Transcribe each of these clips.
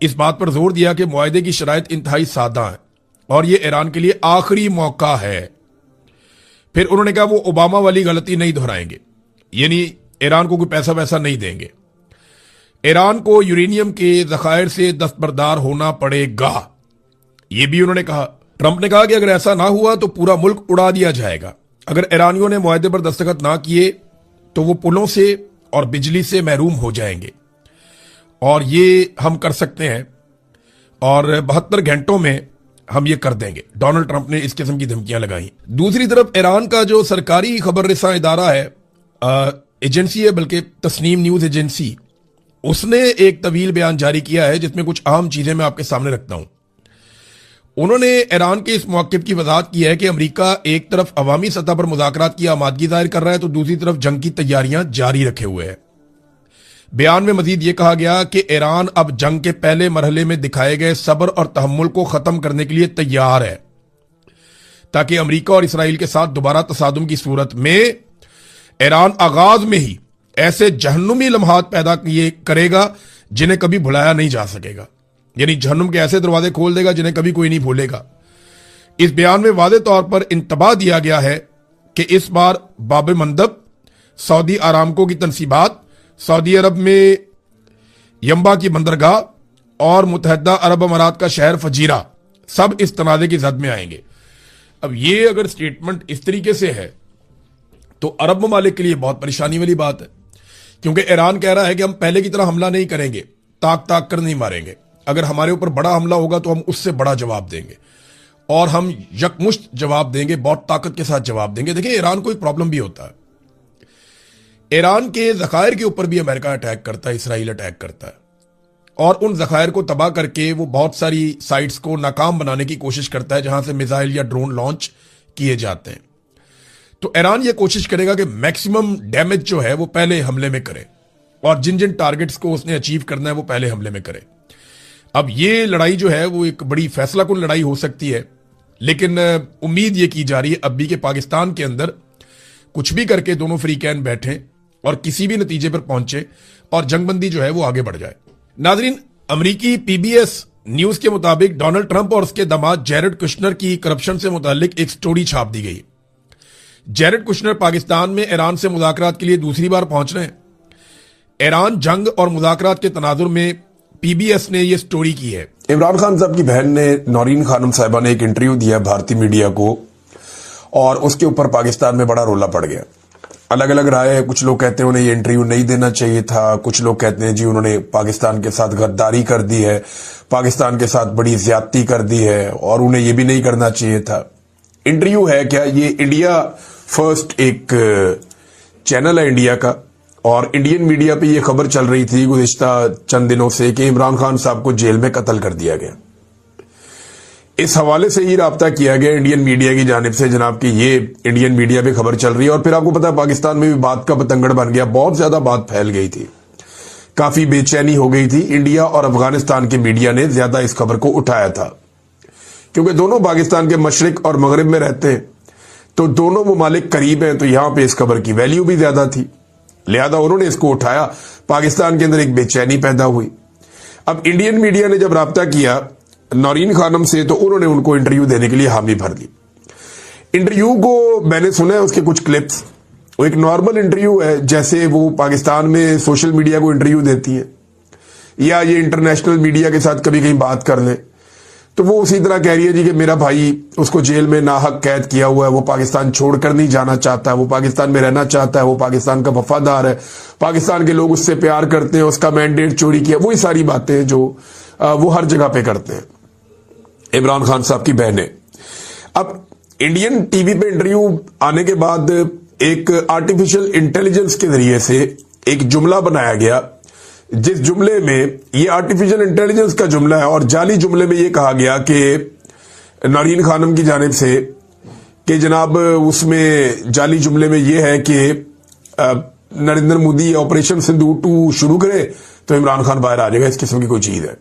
اس بات پر زور دیا کہ معاہدے کی شرائط انتہائی سادہ ہیں اور یہ ایران کے لیے آخری موقع ہے. پھر انہوں نے کہا وہ اوباما والی غلطی نہیں دہرائیں گے، یعنی ایران کو کوئی پیسہ ویسا نہیں دیں گے. ایران کو یورینیم کے ذخائر سے دستبردار ہونا پڑے گا، یہ بھی انہوں نے کہا. ٹرمپ نے کہا کہ اگر ایسا نہ ہوا تو پورا ملک اڑا دیا جائے گا. اگر ایرانیوں نے معاہدے پر دستخط نہ کیے تو وہ پلوں سے اور بجلی سے محروم ہو جائیں گے، اور یہ ہم کر سکتے ہیں اور 72 گھنٹوں میں ہم یہ کر دیں گے. ڈونلڈ ٹرمپ نے اس قسم کی دھمکیاں لگائیں. دوسری طرف ایران کا جو سرکاری خبر رساں ادارہ ہے، ایجنسی ہے بلکہ تسنیم نیوز ایجنسی، اس نے ایک طویل بیان جاری کیا ہے جس میں کچھ اہم چیزیں میں آپ کے سامنے رکھتا ہوں. انہوں نے ایران کے اس موقف کی وضاحت کی ہے کہ امریکہ ایک طرف عوامی سطح پر مذاکرات کی آمادگی ظاہر کر رہا ہے تو دوسری طرف جنگ کی تیاریاں جاری رکھے ہوئے ہے. بیان میں مزید یہ کہا گیا کہ ایران اب جنگ کے پہلے مرحلے میں دکھائے گئے صبر اور تحمل کو ختم کرنے کے لیے تیار ہے تاکہ امریکہ اور اسرائیل کے ساتھ دوبارہ تصادم کی صورت میں ایران آغاز میں ہی ایسے جہنمی لمحات پیدا کرے گا جنہیں کبھی بھلایا نہیں جا سکے گا. یعنی جہنم کے ایسے دروازے کھول دے گا جنہیں کبھی کوئی نہیں بھولے گا. اس بیان میں واضح طور پر انتباہ دیا گیا ہے کہ اس بار باب مندب، سعودی آرامکو کی تنصیبات، سعودی عرب میں ینبع کی بندرگاہ اور متحدہ عرب امارات کا شہر فجیرہ سب اس تنازع کی زد میں آئیں گے. اب یہ اگر سٹیٹمنٹ اس طریقے سے ہے تو عرب ممالک کے لیے بہت پریشانی والی بات ہے، کیونکہ ایران کہہ رہا ہے کہ ہم پہلے کی طرح حملہ نہیں کریں گے، تاک تاک کر نہیں ماریں گے. اگر ہمارے اوپر بڑا حملہ ہوگا تو ہم اس سے بڑا جواب دیں گے، اور ہم یکمشت جواب دیں گے، بہت طاقت کے ساتھ جواب دیں گے. دیکھیں ایران کو ایک پرابلم بھی ہوتا ہے، ایران کے ذخائر کے اوپر بھی امریکہ اٹیک کرتا ہے، اسرائیل اٹیک کرتا ہے، اور ان ذخائر کو تباہ کر کے وہ بہت ساری سائٹس کو ناکام بنانے کی کوشش کرتا ہے جہاں سے میزائل یا ڈرون لانچ کیے جاتے ہیں. تو ایران یہ کوشش کرے گا کہ میکسیمم ڈیمیج جو ہے وہ پہلے حملے میں کرے، اور جن جن ٹارگٹس کو اس نے اچیو کرنا ہے وہ پہلے حملے میں کرے. اب یہ لڑائی جو ہے وہ ایک بڑی فیصلہ کن لڑائی ہو سکتی ہے، لیکن امید یہ کی جا رہی ہے اب بھی کہ پاکستان کے اندر کچھ بھی کر کے دونوں فریقین بیٹھیں اور کسی بھی نتیجے پر پہنچے اور جنگ بندی جو ہے وہ آگے بڑھ جائے. ناظرین، امریکی پی بی ایس نیوز کے مطابق ڈونلڈ ٹرمپ اور اس کے داماد جیرڈ کشنر کی کرپشن سے متعلق ایک سٹوری چھاپ دی گئی. جیرڈ کشنر پاکستان میں ایران سے مذاکرات کے لیے دوسری بار پہنچ رہے ہیں. ایران جنگ اور مذاکرات کے تناظر میں پی بی ایس نے یہ سٹوری کی ہے. عمران خان صاحب کی بہن نے، نورین خانم صاحبہ نے ایک انٹرویو دیا بھارتی میڈیا کو، اور اس کے اوپر پاکستان میں بڑا رولا پڑ گیا. الگ الگ رائے ہے، کچھ لوگ کہتے ہیں انہیں یہ انٹرویو نہیں دینا چاہیے تھا، کچھ لوگ کہتے ہیں جی انہوں نے پاکستان کے ساتھ غداری کر دی ہے، پاکستان کے ساتھ بڑی زیادتی کر دی ہے اور انہیں یہ بھی نہیں کرنا چاہیے تھا. انٹرویو ہے کیا؟ یہ انڈیا فرسٹ ایک چینل ہے انڈیا کا، اور انڈین میڈیا پہ یہ خبر چل رہی تھی گزشتہ چند دنوں سے کہ عمران خان صاحب کو جیل میں قتل کر دیا گیا. اس حوالے سے یہ رابطہ کیا گیا انڈین میڈیا کی جانب سے جناب کہ یہ انڈین میڈیا پہ خبر چل رہی ہے. اور پھر آپ کو پتا ہے پاکستان میں بھی بات کا پتنگڑ بن گیا، بہت زیادہ بات پھیل گئی تھی، کافی بے چینی ہو گئی تھی. انڈیا اور افغانستان کے میڈیا نے زیادہ اس خبر کو اٹھایا تھا، کیونکہ دونوں پاکستان کے مشرق اور مغرب میں رہتے ہیں، تو دونوں ممالک قریب ہیں، تو یہاں پہ اس خبر کی ویلیو بھی زیادہ تھی، لہذا انہوں نے اس کو اٹھایا. پاکستان کے اندر ایک بے چینی پیدا ہوئی. اب انڈین میڈیا نے جب رابطہ کیا نورین خانم سے تو انہوں نے ان کو انٹرویو دینے کے لیے حامی بھر دی. انٹرویو کو میں نے سنا ہے اس کے کچھ کلپس، وہ ایک نارمل انٹرویو ہے جیسے وہ پاکستان میں سوشل میڈیا کو انٹرویو دیتی ہیں یا یہ انٹرنیشنل میڈیا کے ساتھ کبھی کہیں بات کر لیں. تو وہ اسی طرح کہہ رہی ہے جی کہ میرا بھائی اس کو جیل میں ناحق قید کیا ہوا ہے، وہ پاکستان چھوڑ کر نہیں جانا چاہتا ہے، وہ پاکستان میں رہنا چاہتا ہے، وہ پاکستان کا وفادار ہے، پاکستان کے لوگ اس سے پیار کرتے ہیں، اس کا مینڈیٹ چوری کیا، وہی ساری باتیں جو وہ ہر جگہ پہ کرتے ہیں عمران خان صاحب کی بہنیں. اب انڈین ٹی وی پہ انٹرویو آنے کے بعد ایک آرٹیفیشل انٹیلیجنس کے ذریعے سے ایک جملہ بنایا گیا، جس جملے میں یہ آرٹیفیشل انٹیلیجنس کا جملہ ہے، اور جعلی جملے میں یہ کہا گیا کہ نورین خانم کی جانب سے کہ جناب اس میں جعلی جملے میں یہ ہے کہ نریندر مودی آپریشن سندور 2 شروع کرے تو عمران خان باہر آ جائے گا، اس قسم کی کوئی چیز ہے.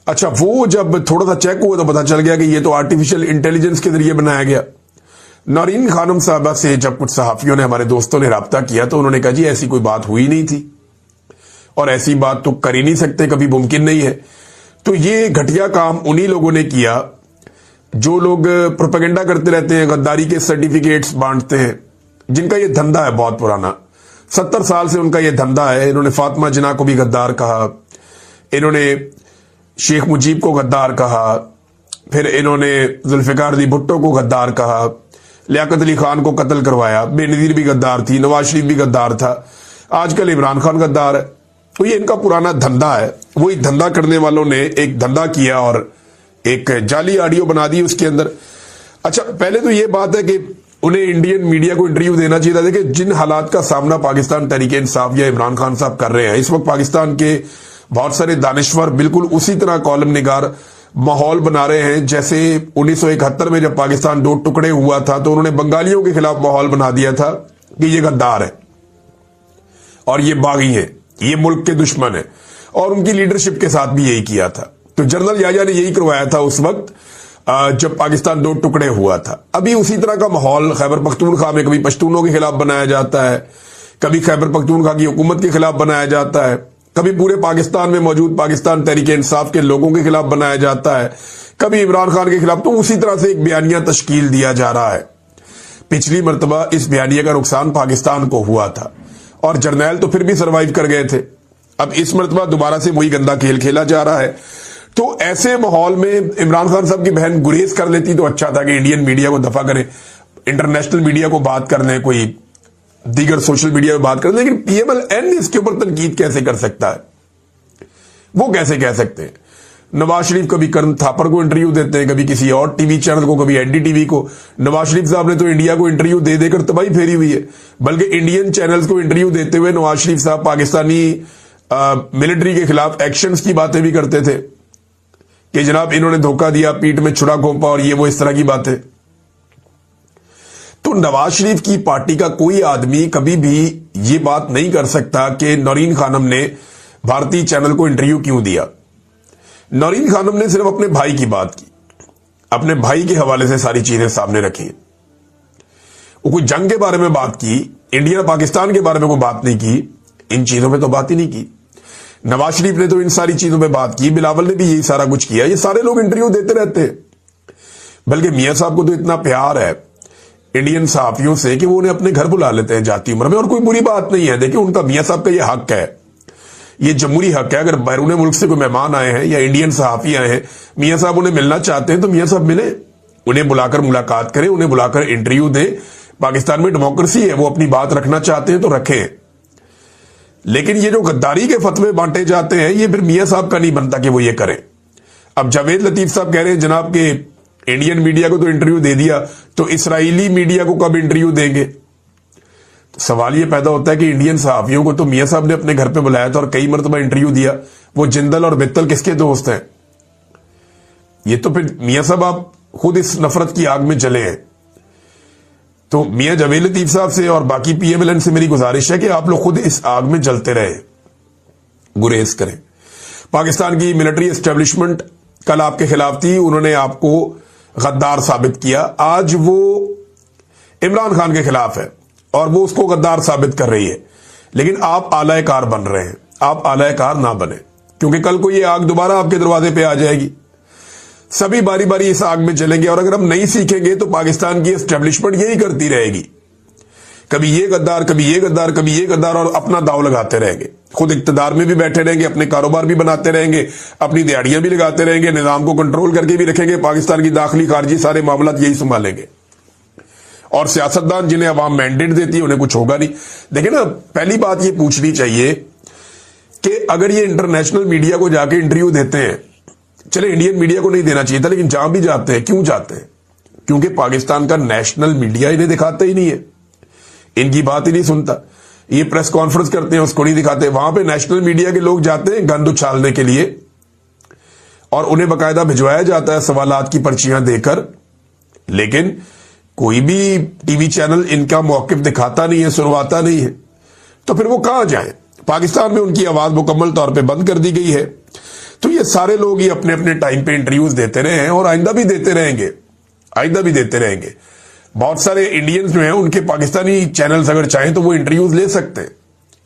اچھا، وہ جب تھوڑا سا چیک ہوا تو پتا چل گیا کہ یہ تو آرٹیفیشل انٹیلیجنس کے ذریعے بنایا گیا. نورین خانم صاحبہ سے جب کچھ صحافیوں نے، ہمارے دوستوں نے رابطہ کیا تو انہوں نے کہا جی ایسی کوئی بات ہوئی نہیں تھی. اور ایسی بات تو کر ہی نہیں سکتے, کبھی ممکن نہیں ہے. تو یہ گھٹیا کام انہی لوگوں نے کیا جو لوگ پروپیگنڈا کرتے رہتے ہیں, غداری کے سرٹیفکیٹس بانٹتے ہیں, جن کا یہ دھندا ہے بہت پرانا, 70 سال سے ان کا یہ دھندا ہے. انہوں نے فاطمہ جناح کو بھی غدار کہا, انہوں نے شیخ مجیب کو غدار کہا, پھر انہوں نے ذوالفقار علی بھٹو کو غدار کہا, لیاقت علی خان کو قتل کروایا, بے نظیر بھی غدار تھی, نواز شریف بھی غدار تھا, آج کل عمران خان غدار ہے. تو یہ ان کا پرانا دھندا ہے. وہی دھندا کرنے والوں نے ایک دھندا کیا اور ایک جعلی آڈیو بنا دی اس کے اندر. اچھا, پہلے تو یہ بات ہے کہ انہیں انڈین میڈیا کو انٹرویو دینا چاہیے تھا. دیکھیں جن حالات کا سامنا پاکستان تحریک انصاف یا عمران خان صاحب کر رہے ہیں اس وقت, پاکستان کے بہت سارے دانشور بالکل اسی طرح کالم نگار ماحول بنا رہے ہیں جیسے 1971 میں جب پاکستان 2 ٹکڑے ہوا تھا تو انہوں نے بنگالیوں کے خلاف ماحول بنا دیا تھا کہ یہ غدار ہے اور یہ باغی ہے, یہ ملک کے دشمن ہے, اور ان کی لیڈرشپ کے ساتھ بھی یہی کیا تھا. تو جنرل یاجا نے یہی کروایا تھا اس وقت جب پاکستان 2 ٹکڑے ہوا تھا. ابھی اسی طرح کا ماحول خیبر پختونخوا میں کبھی پشتونوں کے خلاف بنایا جاتا ہے, کبھی خیبر پختونخوا کی حکومت کے خلاف بنایا جاتا ہے, کبھی پورے پاکستان میں موجود پاکستان تحریک انصاف کے لوگوں کے خلاف بنایا جاتا ہے, کبھی عمران خان کے خلاف. تو اسی طرح سے ایک بیانیہ تشکیل دیا جا رہا ہے. پچھلی مرتبہ اس بیانیہ کا نقصان پاکستان کو ہوا تھا اور جرنیل تو پھر بھی سروائیو کر گئے تھے. اب اس مرتبہ دوبارہ سے وہی گندا کھیل کھیلا جا رہا ہے. تو ایسے ماحول میں عمران خان صاحب کی بہن گریز کر لیتی تو اچھا تھا کہ انڈین میڈیا کو دفع کریں, انٹرنیشنل میڈیا کو بات کر لیں, کوئی دیگر سوشل میڈیا پہ بات کر لیں. لیکن پی ایم ایل این اس کے اوپر تنقید کیسے کر سکتا ہے؟ وہ کیسے کہہ سکتے ہیں؟ نواز شریف کبھی کرن تھاپر کو انٹرویو دیتے ہیں, کبھی کسی اور ٹی وی چینل کو, کبھی این ڈی ٹی وی کو. نواز شریف صاحب نے تو انڈیا کو انٹرویو دے دے کر تباہی پھیری ہوئی ہے. بلکہ انڈین چینلز کو انٹرویو دیتے ہوئے نواز شریف صاحب پاکستانی ملٹری کے خلاف ایکشنز کی باتیں بھی کرتے تھے کہ جناب انہوں نے دھوکہ دیا, پیٹ میں چھڑا گھونپا اور یہ وہ اس طرح کی باتیں. تو نواز شریف کی پارٹی کا کوئی آدمی کبھی بھی یہ بات نہیں کر سکتا کہ نورین خانم نے بھارتی چینل کو انٹرویو کیوں دیا. نورین خانم نے صرف اپنے بھائی کی بات کی, اپنے بھائی کے حوالے سے ساری چیزیں سامنے رکھی. وہ کوئی جنگ کے بارے میں بات کی, انڈیا پاکستان کے بارے میں کوئی بات نہیں کی, ان چیزوں پہ تو بات ہی نہیں کی. نواز شریف نے تو ان ساری چیزوں پہ بات کی, بلاول نے بھی یہی سارا کچھ کیا. یہ سارے لوگ انٹرویو دیتے رہتے ہیں. بلکہ میاں صاحب کو تو اتنا پیار ہے انڈین صحافیوں سے کہ وہ انہیں اپنے گھر بلا لیتے ہیں جاتی عمر میں, اور کوئی بری بات نہیں ہے. دیکھیں ان کا میاں صاحب کا یہ حق ہے, یہ جمہوری حق ہے. اگر بیرون ملک سے کوئی مہمان آئے ہیں یا انڈین صحافی آئے ہیں, میاں صاحب انہیں ملنا چاہتے ہیں تو میاں صاحب ملیں, انہیں بلا کر ملاقات کریں, انہیں بلا کر انٹرویو دیں. پاکستان میں ڈیموکریسی ہے, وہ اپنی بات رکھنا چاہتے ہیں تو رکھیں. لیکن یہ جو غداری کے فتوے بانٹے جاتے ہیں یہ پھر میاں صاحب کا نہیں بنتا کہ وہ یہ کریں. اب جاوید لطیف صاحب کہہ رہے ہیں جناب کہ انڈین میڈیا کو تو انٹرویو دے دیا, تو اسرائیلی میڈیا کو کب انٹرویو دیں گے؟ سوال یہ پیدا ہوتا ہے کہ انڈین صحافیوں کو تو میاں صاحب نے اپنے گھر پہ بلایا تھا اور کئی مرتبہ انٹرویو دیا. وہ جندل اور بتل کس کے دوست ہیں؟ یہ تو پھر میاں صاحب آپ خود اس نفرت کی آگ میں جلے ہیں. تو میاں جاوید لطیف صاحب سے اور باقی پی ایم ایل این سے میری گزارش ہے کہ آپ لوگ خود اس آگ میں جلتے رہے, گریز کریں. پاکستان کی ملٹری اسٹیبلشمنٹ کل آپ کے خلاف تھی, انہوں نے آپ کو غدار ثابت کیا. آج وہ عمران خان کے خلاف ہے اور وہ اس کو غدار ثابت کر رہی ہے. لیکن آپ اعلی کار بن رہے ہیں, آپ اعلی کار نہ بنے, کیونکہ کل کو یہ آگ دوبارہ آپ کے دروازے پہ آ جائے گی. سبھی باری باری اس آگ میں چلیں گے, اور اگر ہم نہیں سیکھیں گے تو پاکستان کی اسٹیبلشمنٹ یہی کرتی رہے گی, کبھی یہ غدار, کبھی یہ غدار, کبھی یہ غدار, اور اپنا داؤ لگاتے رہیں گے. خود اقتدار میں بھی بیٹھے رہیں گے, اپنے کاروبار بھی بناتے رہیں گے, اپنی دیہڑیاں بھی لگاتے رہیں گے, نظام کو کنٹرول کر کے بھی رکھیں گے, پاکستان کی داخلی خارجی سارے معاملات یہی سنبھالیں گے. اور سیاستدان جنہیں عوام مینڈیٹ دیتی ہے انہیں کچھ ہوگا نہیں. دیکھیں نا, پہلی بات یہ پوچھنی چاہیے کہ اگر یہ انٹرنیشنل میڈیا کو جا کے انٹرویو دیتے ہیں, چلے انڈین میڈیا کو نہیں دینا چاہیے تھا, لیکن جہاں بھی جاتے ہیں, کیوں جاتے ہیں؟ کیونکہ پاکستان کا نیشنل میڈیا انہیں دکھاتا ہی نہیں ہے, ان کی بات ہی نہیں سنتا. یہ پریس کانفرنس کرتے ہیں اس کو نہیں دکھاتے. وہاں پہ نیشنل میڈیا کے لوگ جاتے ہیں گند اچھالنے کے لیے, اور انہیں باقاعدہ بھجوایا جاتا ہے سوالات کی پرچیاں دے کر, لیکن کوئی بھی ٹی وی چینل ان کا موقف دکھاتا نہیں ہے, سنواتا نہیں ہے. تو پھر وہ کہاں جائیں؟ پاکستان میں ان کی آواز مکمل طور پہ بند کر دی گئی ہے. تو یہ سارے لوگ یہ اپنے اپنے ٹائم پہ انٹرویوز دیتے رہے ہیں, اور آئندہ بھی دیتے رہیں گے, آئندہ بھی دیتے رہیں گے. بہت سارے انڈینز جو ہیں ان کے پاکستانی چینلز اگر چاہیں تو وہ انٹرویوز لے سکتے ہیں,